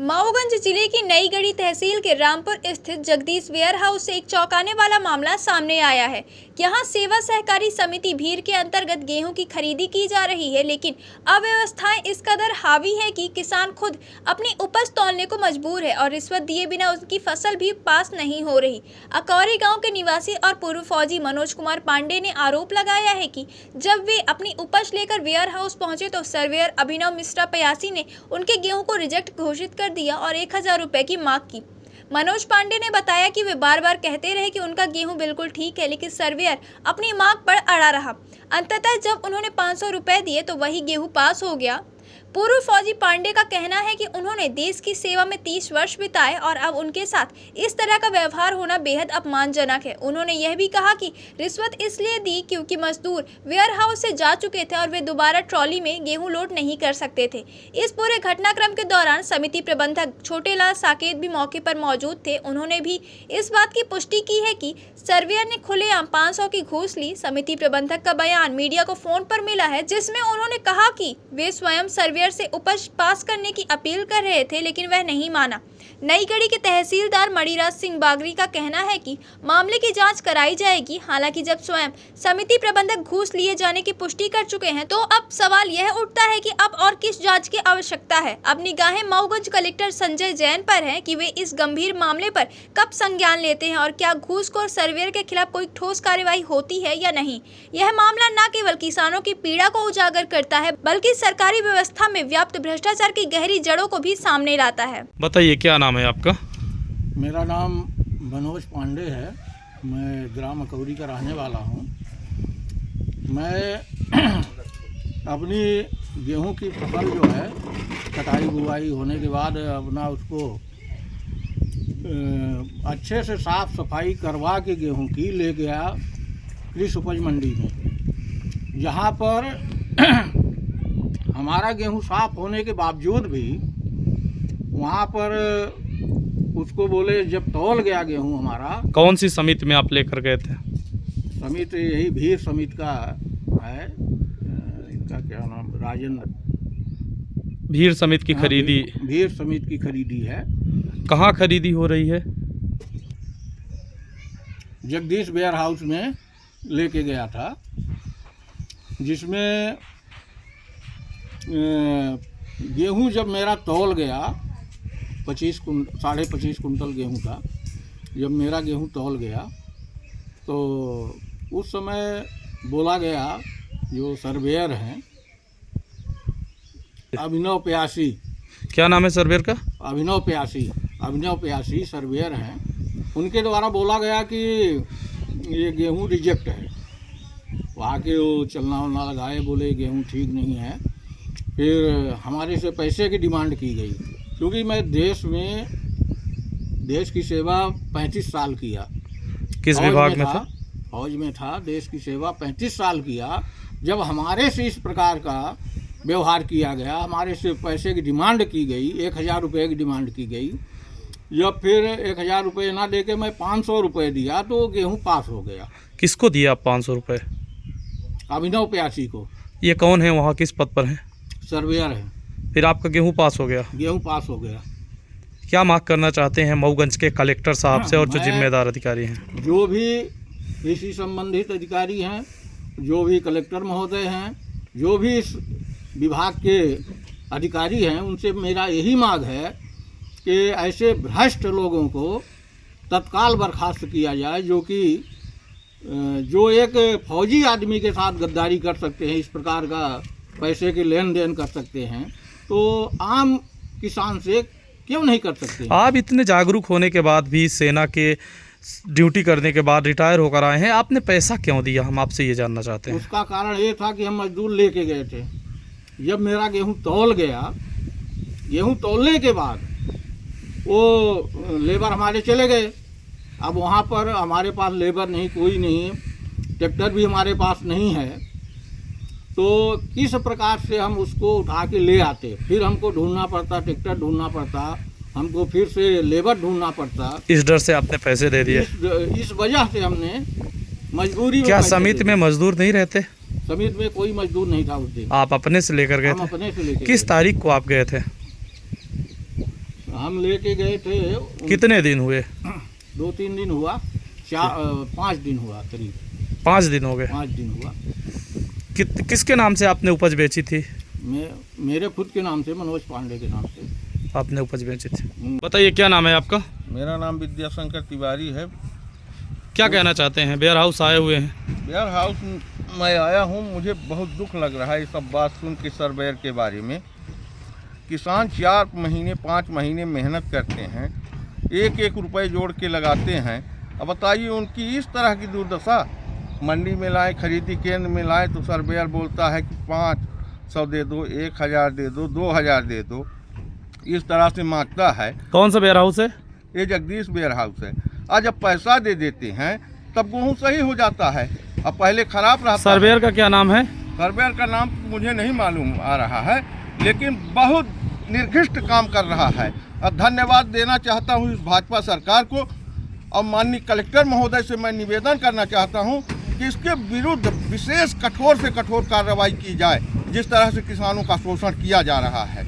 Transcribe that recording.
माओगंज जिले की नईगढ़ी तहसील के रामपुर स्थित जगदीश वेयर हाउस से एक चौंकाने वाला मामला सामने आया है। यहां सेवा सहकारी समिति भीर के अंतर्गत गेहूं की खरीदी की जा रही है, लेकिन अव्यवस्थाएं इस कदर हावी है कि किसान खुद अपनी उपज तौलने को मजबूर है और रिश्वत दिए बिना उनकी फसल भी पास नहीं हो रही। अकौरी गांव के निवासी और पूर्व फौजी मनोज कुमार पांडे ने आरोप लगाया है कि जब वे अपनी उपज लेकर वेयर हाउस पहुंचे तो सर्वेयर अभिनव मिश्रा पयासी ने उनके गेहूं को रिजेक्ट घोषित कर दिया और 1000 रुपए की मांग की। मनोज पांडे ने बताया कि वे बार बार कहते रहे कि उनका गेहूं बिल्कुल ठीक है, लेकिन सर्वेयर अपनी मांग पर अड़ा रहा। अंततः जब उन्होंने 500 रुपए दिए तो वही गेहूं पास हो गया। पूर्व फौजी पांडे का कहना है कि उन्होंने देश की सेवा में 30 वर्ष बिताए और अब उनके साथ इस तरह का व्यवहार होना बेहद अपमानजनक है। उन्होंने यह भी कहा कि रिश्वत इसलिए दी क्योंकि मजदूर वेयर हाउस से जा चुके थे और वे दोबारा ट्रॉली में गेहूं लोड नहीं कर सकते थे। इस पूरे घटनाक्रम के दौरान समिति प्रबंधक छोटेलाल साकेत भी मौके पर मौजूद थे। उन्होंने भी इस बात की पुष्टि की है कि सर्वेयर ने खुलेआम 500 की घूस ली। समिति प्रबंधक का बयान मीडिया को फोन पर मिला है, जिसमें उन्होंने कहा कि वे स्वयं सर्वेयर से उपज पास करने की अपील कर रहे थे, लेकिन वह नहीं माना। नईगढ़ी के तहसीलदार मणिराज सिंह बागरी का कहना है कि मामले की जांच कराई जाएगी। हालांकि जब स्वयं समिति प्रबंधक घूस लिए जाने की पुष्टि कर चुके हैं तो अब सवाल यह उठता है कि अब और किस जांच की आवश्यकता है। अब निगाहें माऊगंज कलेक्टर संजय जैन पर हैं कि वे इस गंभीर मामले पर कब संज्ञान लेते हैं और क्या घूसखोर सर्वेयर के खिलाफ कोई ठोस कार्रवाई होती है या नहीं। यह मामला न केवल किसानों की पीड़ा को उजागर करता है, बल्कि सरकारी व्यवस्था में व्याप्त भ्रष्टाचार की गहरी जड़ों को भी सामने लाता है। बताइए, क्या नाम है आपका? मेरा नाम मनोज पांडे है। मैं ग्राम अकौरी का रहने वाला हूँ। मैं अपनी गेहूं की फसल जो है कटाई बुआई होने के बाद अपना उसको अच्छे से साफ सफाई करवा के गेहूं की ले गया कृषि उपज मंडी में, जहाँ पर हमारा गेहूं साफ होने के बावजूद भी वहाँ पर उसको बोले, जब तौल गया गेहूं हमारा। कौन सी समिति में आप लेकर गए थे? समिति यही भीर समिति का है, इनका क्या नाम, राजेंद्र। भीर समिति की खरीदी? भीर समिति की खरीदी है। कहाँ खरीदी हो रही है? जगदीश वेयर हाउस में लेके गया था, जिसमें गेहूं जब मेरा तौल गया 25 कुंटल गेहूं था। जब मेरा गेहूं तौल गया तो उस समय बोला गया, जो सर्वेयर हैं अभिनव पयासी। क्या नाम है सर्वेयर का? अभिनव पयासी सर्वेयर हैं। उनके द्वारा बोला गया कि ये गेहूं रिजेक्ट है। वहाँ के वो चलना वलना लगाए, बोले गेहूं ठीक नहीं है। फिर हमारे से पैसे की डिमांड की गई, क्योंकि मैं देश की सेवा 35 साल किया। किस विभाग में था? फौज में था। देश की सेवा 35 साल किया। जब हमारे से इस प्रकार का व्यवहार किया गया, हमारे से पैसे की डिमांड की गई, 1000 रुपये की डिमांड की गई। जब फिर 1000 रुपये ना देके मैं 500 रुपये दिया तो गेहूं पास हो गया। किसको दिया आप 500 रुपये? अभिनव पयासी को। ये कौन है, वहाँ किस पद पर हैं? सर्वेयर है। फिर आपका गेहूं पास हो गया? गेहूं पास हो गया। क्या मांग करना चाहते हैं माऊगंज के कलेक्टर साहब से और जो जिम्मेदार अधिकारी हैं? जो भी कृषि संबंधित अधिकारी हैं, जो भी कलेक्टर महोदय हैं, जो भी इस विभाग के अधिकारी हैं, उनसे मेरा यही मांग है कि ऐसे भ्रष्ट लोगों को तत्काल बर्खास्त किया जाए, जो एक फौजी आदमी के साथ गद्दारी कर सकते हैं, इस प्रकार का पैसे के लेन देन कर सकते हैं, तो आम किसान से क्यों नहीं कर सकते? आप इतने जागरूक होने के बाद भी, सेना के ड्यूटी करने के बाद रिटायर होकर आए हैं, आपने पैसा क्यों दिया? हम आपसे ये जानना चाहते हैं। उसका कारण ये था कि हम मजदूर लेके गए थे। जब मेरा गेहूं तौल गया, गेहूं तौलने के बाद वो लेबर हमारे चले गए। अब वहाँ पर हमारे पास लेबर नहीं, कोई नहीं, ट्रैक्टर भी हमारे पास नहीं है। तो किस प्रकार से हम उसको उठा के ले आते? फिर हमको ढूंढना पड़ता, ट्रैक्टर ढूंढना पड़ता, हमको फिर से लेबर ढूंढना पड़ता। इस डर से आपने पैसे दे दिए? इस वजह से हमने मजबूरी में। क्या समिति में मजदूर नहीं रहते? समिति में कोई मजदूर नहीं था उस दिन। आप अपने से लेकर गए थे? हम अपने से लेकर। किस तारीख को आप गए थे? हम लेके गए थे कितने दिन हुए? 2-3 दिन हुआ, 5 दिन हुआ करीब, 5 दिन हो गए। 5 दिन हुआ। किसके नाम से आपने उपज बेची थी? मेरे खुद के नाम से, मनोज पांडे के नाम से आपने उपज बेची थी। बताइए क्या नाम है आपका? मेरा नाम विद्याशंकर तिवारी है। क्या कहना चाहते हैं? वेयर हाउस आए हुए हैं। वेयर हाउस मैं आया हूँ, मुझे बहुत दुख लग रहा है ये सब बात सुन के सर्वेयर के बारे में। किसान 4 महीने 5 महीने मेहनत करते हैं, 1-1 रुपये जोड़ के लगाते हैं। अब बताइए उनकी इस तरह की दुर्दशा, मंडी में लाए, खरीदी केंद्र में लाए तो सर्वेयर बोलता है कि 500 दे दो, 1000 दे दो, 2000 दे दो, इस तरह से मांगता है। कौन सा वेयर हाउस है? ये जगदीश वेयर हाउस है। आज जब पैसा दे देते हैं तब गेहूँ सही हो जाता है, अब पहले खराब रहता है। सर्वेयर का क्या नाम है? सर्वेयर का नाम मुझे नहीं मालूम आ रहा है, लेकिन बहुत निर्घिष्ट काम कर रहा है। अब धन्यवाद देना चाहता हूँ इस भाजपा सरकार को, और माननीय कलेक्टर महोदय से मैं निवेदन करना चाहता हूँ कि इसके विरुद्ध विशेष कठोर से कठोर कार्रवाई की जाए, जिस तरह से किसानों का शोषण किया जा रहा है।